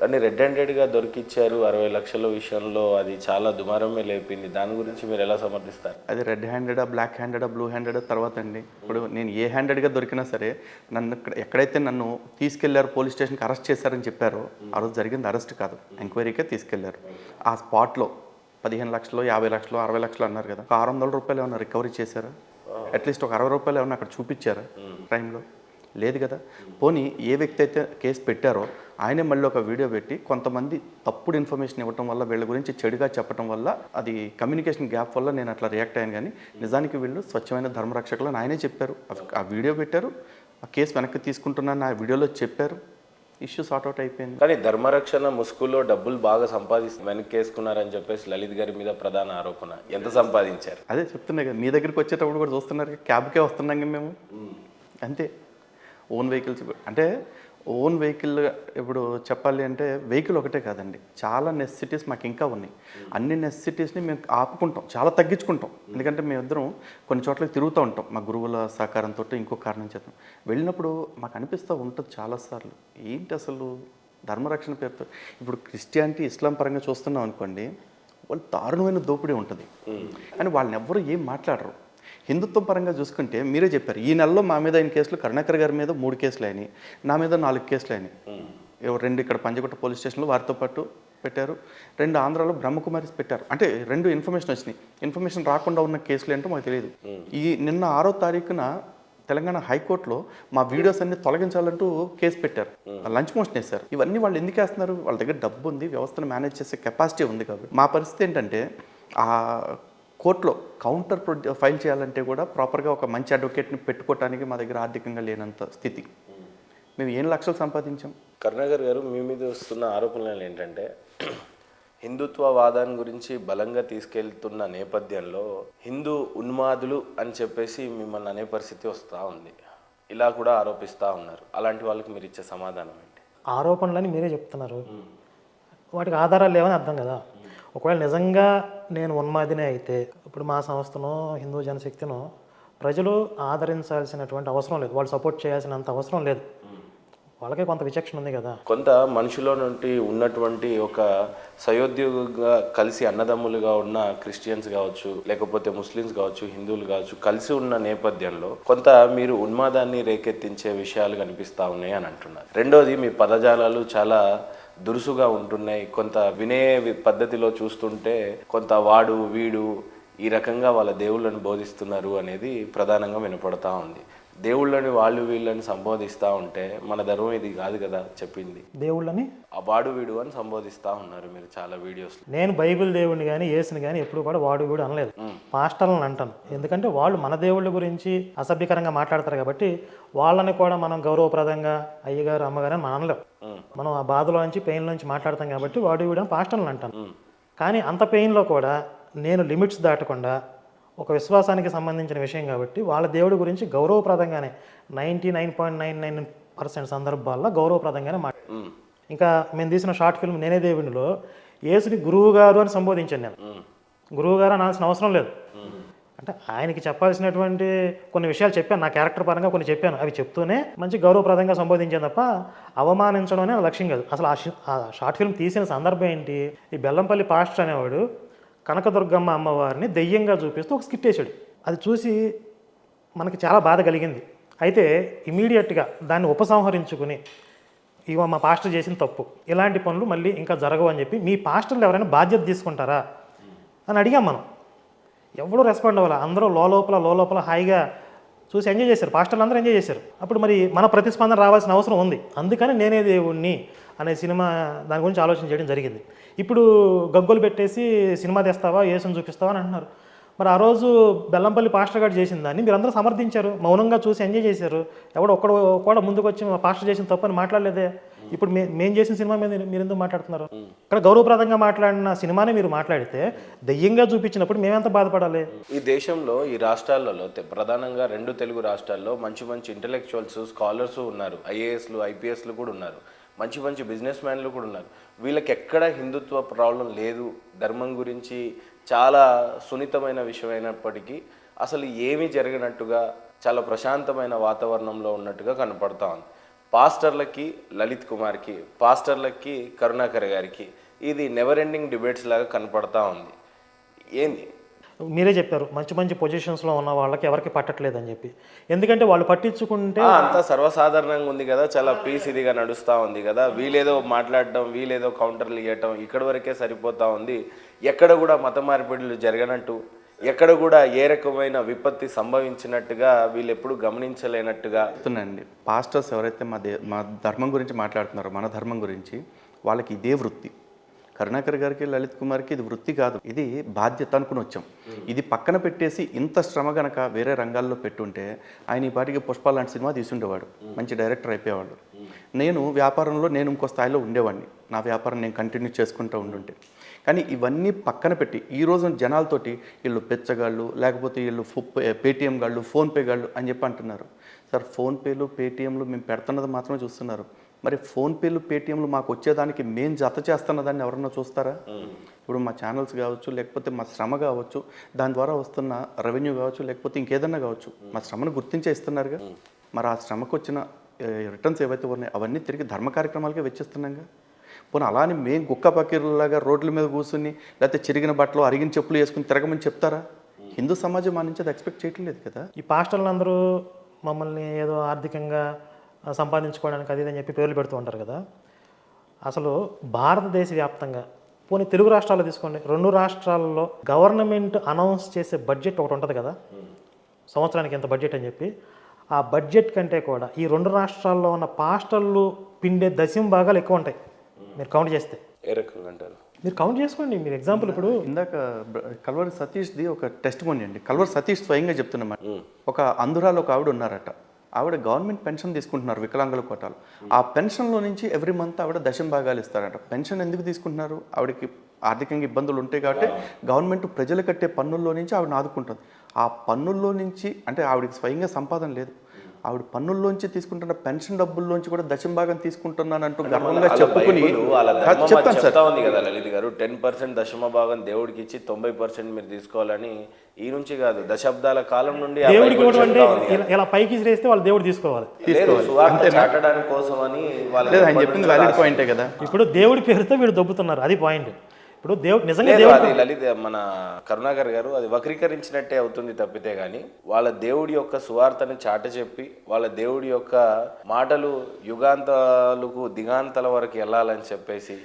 కానీ రెడ్ హ్యాండెడ్గా దొరికిచ్చారు 60 లక్షల విషయంలో, అది చాలా దుమారమే లేపింది. దాని గురించి మీరు ఎలా సమర్థిస్తారు? అది రెడ్ హ్యాండెడా, బ్లాక్ హ్యాండెడా, బ్లూ హ్యాండెడా తర్వాత అండి. ఇప్పుడు నేను ఏ హ్యాండెడ్గా దొరికినా సరే, నన్ను ఎక్కడైతే నన్ను తీసుకెళ్లారు పోలీస్ స్టేషన్కి అరెస్ట్ చేశారని చెప్పారో, ఆ రోజు జరిగింది అరెస్ట్ కాదు, ఎంక్వైరీకే తీసుకెళ్లారు. ఆ స్పాట్లో 15 లక్షలు, 50 లక్షలు, 60 లక్షలు అన్నారు కదా, ఒక 600 రూపాయలు ఏమన్నా రికవరీ చేశారా? అట్లీస్ట్ ఒక 60 రూపాయలు ఏమన్నా అక్కడ చూపించారా క్రైమ్లో? లేదు కదా. పోనీ ఏ వ్యక్తి అయితే కేసు పెట్టారో ఆయనే మళ్ళీ ఒక వీడియో పెట్టి కొంతమంది తప్పుడు ఇన్ఫర్మేషన్ ఇవ్వటం వల్ల, వీళ్ళ గురించి చెడుగా చెప్పడం వల్ల, అది కమ్యూనికేషన్ గ్యాప్ వల్ల నేను అట్లా రియాక్ట్ అయ్యాను. కానీ నిజానికి వీళ్ళు స్వచ్ఛమైన ధర్మరక్షకులు అని ఆయనే చెప్పారు. ఆ వీడియో పెట్టారు, ఆ కేసు వెనక్కి తీసుకుంటున్నాను ఆ వీడియోలో చెప్పారు, ఇష్యూ సార్ట్అవుట్ అయిపోయింది. కానీ ధర్మరక్షణ ముసుగులో డబ్బులు బాగా వెనక్కి వేసుకున్నారని చెప్పేసి లలిత్ గారి మీద ప్రధాన ఆరోపణ. ఎంత సంపాదించారు? అదే చెప్తున్నా కదా, మీ దగ్గరికి వచ్చేటప్పుడు కూడా చూస్తున్నారు, క్యాబ్కే వస్తున్నాం కదా మేము, అంతే. ఓన్ వెహికల్స్ అంటే ఓన్ వెహికల్ ఇప్పుడు చెప్పాలి అంటే వెహికల్ ఒకటే కాదండి, చాలా నెసెసిటీస్ మాకు ఇంకా ఉన్నాయి. అన్ని నెసెసిటీస్ని మేము ఆపుకుంటాం, చాలా తగ్గించుకుంటాం. ఎందుకంటే మేమిద్దరం కొన్ని చోట్లకి తిరుగుతూ ఉంటాం, మా గురువుల సహకారంతో, ఇంకో కారణం చేద్దాం. వెళ్ళినప్పుడు మాకు అనిపిస్తూ ఉంటుంది చాలాసార్లు, ఏంటి అసలు ధర్మరక్షణ పేరుతో. ఇప్పుడు క్రిస్టియానిటీ, ఇస్లాం పరంగా చూస్తున్నాం అనుకోండి, వాళ్ళు దారుణమైన దోపిడీ ఉంటుంది అని వాళ్ళని ఎవ్వరూ ఏం మాట్లాడరు. హిందుత్వం పరంగా చూసుకుంటే మీరే చెప్పారు, ఈ నెలలో మా మీద 5 కేసులు, కరుణాకర్ గారి మీద 3 కేసులు అయినాయి, నా మీద 4 కేసులు అయినాయి. 2 ఇక్కడ పంజగుట్ట పోలీస్ స్టేషన్లో వారితో పాటు పెట్టారు, 2 ఆంధ్రాలో బ్రహ్మకుమారిస్ పెట్టారు. అంటే 2 ఇన్ఫర్మేషన్ వచ్చినాయి. ఇన్ఫర్మేషన్ రాకుండా ఉన్న కేసులు ఏంటో మాకు తెలియదు. నిన్న 6వ తారీఖున తెలంగాణ హైకోర్టులో మా వీడియోస్ అన్ని తొలగించాలంటూ కేసు పెట్టారు, లంచ్ మోషన్ వేశారు. ఇవన్నీ వాళ్ళు ఎందుకు వేస్తున్నారు? వాళ్ళ దగ్గర డబ్బు ఉంది, వ్యవస్థను మేనేజ్ చేసే కెపాసిటీ ఉంది కాబట్టి. మా పరిస్థితి ఏంటంటే ఆ కోర్టులో కౌంటర్ ఫైల్ చేయాలంటే కూడా ప్రాపర్గా ఒక మంచి అడ్వకేట్ని పెట్టుకోవటానికి మా దగ్గర ఆర్థికంగా లేనంత స్థితి. మేము 7 లక్షలు సంపాదించాం. కరుణాకర్ గారు, మీ మీద వస్తున్న ఆరోపణలు ఏంటంటే హిందుత్వవాదాన్ని గురించి బలంగా తీసుకెళ్తున్న నేపథ్యంలో హిందూ ఉన్మాదులు అని చెప్పేసి మిమ్మల్ని అనే పరిస్థితి వస్తూ ఉంది, ఇలా కూడా ఆరోపిస్తూ ఉన్నారు. అలాంటి వాళ్ళకి మీరు ఇచ్చే సమాధానం ఏంటి? ఆరోపణలని మీరే చెప్తున్నారు, వాటికి ఆధారాలు లేవని అర్థం కదా. ఒకవేళ నిజంగా నేను ఉన్మాదినే అయితే, ఇప్పుడు మా సంస్థను, హిందూ జనశక్తిను ప్రజలు ఆదరించాల్సినటువంటి అవసరం లేదు, వాళ్ళు సపోర్ట్ చేయాల్సినంత అవసరం లేదు. వాళ్ళకే కొంత విచక్షణ ఉంది కదా. కొంత మనుషులో నుండి ఉన్నటువంటి ఒక సయోద్యోగంగా కలిసి అన్నదమ్ములుగా ఉన్న క్రిస్టియన్స్ కావచ్చు, లేకపోతే ముస్లిమ్స్ కావచ్చు, హిందువులు కావచ్చు, కలిసి ఉన్న నేపథ్యంలో కొంత మీరు ఉన్మాదాన్ని రేకెత్తించే విషయాలు కనిపిస్తూ ఉన్నాయి అని అంటున్నారు. రెండోది, మీ పదజాలాలు చాలా దురుసుగా ఉంటున్నాయి. కొంత వినే పద్ధతిలో చూస్తుంటే కొంత వాడు వీడు ఈ రకంగా వాళ్ళ దేవుళ్ళని బోధిస్తున్నారు అనేది ప్రధానంగా వినపడతా ఉంది. దేవుళ్ళని వాళ్ళు వీళ్ళని సంబోధిస్తూ ఉంటే మన ధర్మం ఇది కాదు కదా చెప్పింది. దేవుళ్ళని ఆ వాడు వీడు అని సంబోధిస్తూ ఉన్నారు మీరు చాలా వీడియోస్. నేను బైబిల్ దేవుడిని కానీ యేసుని కానీ ఎప్పుడు కూడా వాడు వీడు అనలేదు, పాస్టర్లను అంటాను. ఎందుకంటే వాళ్ళు మన దేవుళ్ళ గురించి అసభ్యకరంగా మాట్లాడతారు కాబట్టి వాళ్ళని కూడా మనం గౌరవప్రదంగా అయ్యగారు అమ్మగారు అని మనం అనలేం. మనం ఆ బాధలో నుంచి పెయిన్లో నుంచి మాట్లాడతాం కాబట్టి వాడు వీడు అని పాస్టర్లను అంటాను. కానీ అంత పెయిన్లో కూడా నేను లిమిట్స్ దాటకుండా, ఒక విశ్వాసానికి సంబంధించిన విషయం కాబట్టి వాళ్ళ దేవుడి గురించి గౌరవప్రదంగానే 99.99% సందర్భాల్లో గౌరవప్రదంగానే ఇంకా మేము తీసిన షార్ట్ ఫిల్మ్ నేనే దేవుడిలో యేసుని గురువు గారు అని సంబోధించాను. నేను గురువు గారు అనాల్సిన అవసరం లేదు. అంటే ఆయనకి చెప్పాల్సినటువంటి కొన్ని విషయాలు చెప్పాను, నా క్యారెక్టర్ పరంగా కొన్ని చెప్పాను, అవి చెప్తూనే మంచి గౌరవప్రదంగా సంబోధించాను తప్ప అవమానించడం అనే లక్ష్యం కాదు. అసలు ఆ షార్ట్ ఫిల్మ్ తీసిన సందర్భం ఏంటి, ఈ బెల్లంపల్లి పాస్టర్ అనేవాడు కనకదుర్గమ్మ అమ్మవారిని దెయ్యంగా చూపిస్తూ ఒక స్కిట్ వేసాడు. అది చూసి మనకి చాలా బాధ కలిగింది. అయితే ఇమీడియట్గా దాన్ని ఉపసంహరించుకుని, ఇవ మా పాస్టర్ చేసిన తప్పు, ఇలాంటి పనులు మళ్ళీ ఇంకా జరగవు అని చెప్పి మీ పాస్టర్లు ఎవరైనా బాధ్యత తీసుకుంటారా అని అడిగాం. మనం ఎవడూ రెస్పాండ్ అవ్వాలి. అందరూ లోపల హాయిగా చూసి ఎంజాయ్ చేశారు, పాస్టర్లు అందరూ ఎంజాయ్ చేశారు. అప్పుడు మరి మన ప్రతిస్పందన రావాల్సిన అవసరం ఉంది. అందుకని నేనే దేవుణ్ణి అనే సినిమా దాని గురించి ఆలోచన చేయడం జరిగింది. ఇప్పుడు గగ్గోలు పెట్టేసి సినిమా తెస్తావా, యేసుని చూపిస్తావా అని అంటున్నారు. మరి ఆ రోజు బెల్లంపల్లి పాస్టర్ గారు చేసిన దాన్ని మీరందరూ సమర్థించారు, మౌనంగా చూసి ఎంజాయ్ చేశారు. ఒక్కడు కూడా ముందుకు వచ్చి మా పాస్టర్ చేసిన తప్పని మాట్లాడలేదే. ఇప్పుడు మేము చేసిన సినిమా మీద మీరు ఎందుకు మాట్లాడుతున్నారు? ఇక్కడ గౌరవప్రదంగా మాట్లాడిన సినిమానే మీరు మాట్లాడితే దయ్యంగా చూపించినప్పుడు మేమెంత బాధపడాలి? ఈ దేశంలో, ఈ రాష్ట్రాలలో, ప్రధానంగా 2 తెలుగు రాష్ట్రాల్లో మంచి ఇంటెలెక్చువల్స్, స్కాలర్స్ ఉన్నారు, ఐఏఎస్లు, ఐపీఎస్లు కూడా ఉన్నారు, మంచి బిజినెస్ మ్యాన్లు కూడా ఉన్నారు. వీళ్ళకి ఎక్కడ హిందుత్వ ప్రాబ్లం లేదు, ధర్మం గురించి చాలా సున్నితమైన విషయం అయినప్పటికీ అసలు ఏమీ జరగనట్టుగా చాలా ప్రశాంతమైన వాతావరణంలో ఉన్నట్టుగా కనపడతా ఉంది. పాస్టర్లకి లలిత్ కుమార్కి, పాస్టర్లకి కరుణాకర్ గారికి ఇది నెవర్ ఎండింగ్ డిబేట్స్ లాగా కనపడతా ఉంది. ఏంది? మీరే చెప్పారు మంచి మంచి పొజిషన్స్లో ఉన్న వాళ్ళకి ఎవరికి పట్టట్లేదని చెప్పి. ఎందుకంటే వాళ్ళు పట్టించుకుంటే అంతా సర్వసాధారణంగా ఉంది కదా, చాలా పీస్ ఇదిగా నడుస్తూ ఉంది కదా, వీళ్ళేదో మాట్లాడడం, వీళ్ళేదో కౌంటర్లు ఇవ్వటం, ఇక్కడి వరకే సరిపోతూ ఉంది. ఎక్కడ కూడా మత మార్పిడులు జరగనట్టు, ఎక్కడ కూడా ఏ రకమైన విపత్తి సంభవించినట్టుగా వీళ్ళు ఎప్పుడు గమనించలేనట్టుగా చెప్తున్నానండి. పాస్టర్స్ ఎవరైతే మా ధర్మం గురించి మాట్లాడుతున్నారో, మన ధర్మం గురించి, వాళ్ళకి ఇదే వృత్తి. కరుణాకర్ గారికి, లలిత్ కుమార్కి ఇది వృత్తి కాదు, ఇది బాధ్యత అనుకుని వచ్చాం. ఇది పక్కన పెట్టేసి ఇంత శ్రమ గనక వేరే రంగాల్లో పెట్టుంటే ఆయన ఈ పాటికి పుష్ప లాంటి సినిమా తీసుండేవాడు, మంచి డైరెక్టర్ అయిపోయేవాడు. నేను వ్యాపారంలో నేను ఇంకో స్థాయిలో ఉండేవాడిని, నా వ్యాపారం నేను కంటిన్యూ చేసుకుంటూ ఉండుంటే. కానీ ఇవన్నీ పక్కన పెట్టి ఈ రోజు జనాలతోటి వీళ్ళు పెచ్చగాళ్ళు, లేకపోతే వీళ్ళు పేటీఎం గాళ్ళు, ఫోన్పే గాళ్ళు అని చెప్పి అంటున్నారు. సార్, ఫోన్పేలు పేటీఎంలు మేము పెడుతున్నది మాత్రమే చూస్తున్నారు. మరి ఫోన్పేలు పేటీఎంలు మాకు వచ్చేదానికి మేము జత చేస్తున్నదాన్ని ఎవరన్నా చూస్తారా? ఇప్పుడు మా ఛానల్స్ కావచ్చు, లేకపోతే మా శ్రమ కావచ్చు, దాని ద్వారా వస్తున్న రెవెన్యూ కావచ్చు, లేకపోతే ఇంకేదన్నా కావచ్చు, మా శ్రమను గుర్తించే ఇస్తున్నారుగా. మరి ఆ శ్రమకు వచ్చిన రిటర్న్స్ ఏవైతే ఉన్నాయో అవన్నీ తిరిగి ధర్మ కార్యక్రమాలకే వెచ్చిస్తున్నాగా. పోనీ అలానే మేము గుక్క పకీర్లాగా రోడ్ల మీద కూర్చుని, లేకపోతే చిరిగిన బట్టలు అరిగిన చెప్పులు వేసుకుని తిరగమని చెప్తారా? హిందూ సమాజం మా నుంచి అది ఎక్స్పెక్ట్ చేయట్లేదు కదా. ఈ పాస్టర్లు అందరూ మమ్మల్ని ఏదో ఆర్థికంగా సంపాదించుకోవడానికి అది అని చెప్పి పేర్లు పెడుతూ ఉంటారు కదా. అసలు భారతదేశ వ్యాప్తంగా, పోనీ తెలుగు రాష్ట్రాల్లో తీసుకోండి, 2 రాష్ట్రాల్లో గవర్నమెంట్ అనౌన్స్ చేసే బడ్జెట్ ఒకటి ఉంటుంది కదా, సంవత్సరానికి ఎంత బడ్జెట్ అని చెప్పి. ఆ బడ్జెట్ కంటే కూడా ఈ 2 రాష్ట్రాల్లో ఉన్న పాస్టర్లు పిండే దశం భాగాలు ఎక్కువ ఉంటాయి మీరు కౌంట్ చేస్తే. ఏ రకంగా అంటారు? మీరు కౌంట్ చేసుకోండి. మీరు ఎగ్జాంపుల్ ఇప్పుడు ఇందాక కల్వరి సతీష్ది ఒక టెస్ట్ మోని అండి. కల్వరి సతీష్ స్వయంగా చెప్తున్నమాట. ఒక అంధురాలు ఒక ఆవిడ ఉన్నారట, ఆవిడ గవర్నమెంట్ పెన్షన్ తీసుకుంటున్నారు, వికలాంగుల కోటాలు. ఆ పెన్షన్లో నుంచి ఎవ్రీ మంత్ ఆవిడ దశం భాగాలు ఇస్తారట. పెన్షన్ ఎందుకు తీసుకుంటున్నారు? ఆవిడకి ఆర్థికంగా ఇబ్బందులు ఉంటాయి కాబట్టి గవర్నమెంట్ ప్రజలు కట్టే పన్నుల్లో నుంచి ఆవిడని ఆదుకుంటుంది. ఆ పన్నుల్లో నుంచి, అంటే ఆవిడకి స్వయంగా సంపాదన లేదు, ఆవిడ పన్నుల్లోంచి తీసుకుంటున్న పెన్షన్ డబ్బుల్లోంచి కూడా దశం భాగం తీసుకుంటున్నానంటూ గర్వంగా చెప్పుకుని చెప్తాను సార్ ఉంది కదా లలిత్ గారు, 10% దశమ భాగం దేవుడికి ఇచ్చి 90% మీరు తీసుకోవాలని ఈ నుంచి కాదు, దశాబ్దాల కాలం నుండి దేవుడికి ఇవ్వడం అంటే ఇలా పైకి ఇసిరేస్తే వాళ్ళు దేవుడు తీసుకోవాలి. సువార్త చాటడానికి కోసం అని లేదు, ఆయన చెప్పింది వ్యాలిడ్ పాయింటే కదా. ఇప్పుడు దేవుడి పేరుతో వీడు దొబ్బుతున్నారు, అది పాయింట్. ఇప్పుడు దేవుడు నిజంగా అది లలిత్ మన కరుణాకర్ గారు అది వక్రీకరించినట్టే అవుతుంది తప్పితే గాని, వాళ్ళ దేవుడి యొక్క సువార్తని చాట చెప్పి, వాళ్ళ దేవుడి యొక్క మాటలు యుగాంతాలకు దిగాంతాల వరకు వెళ్ళాలని చెప్పేసి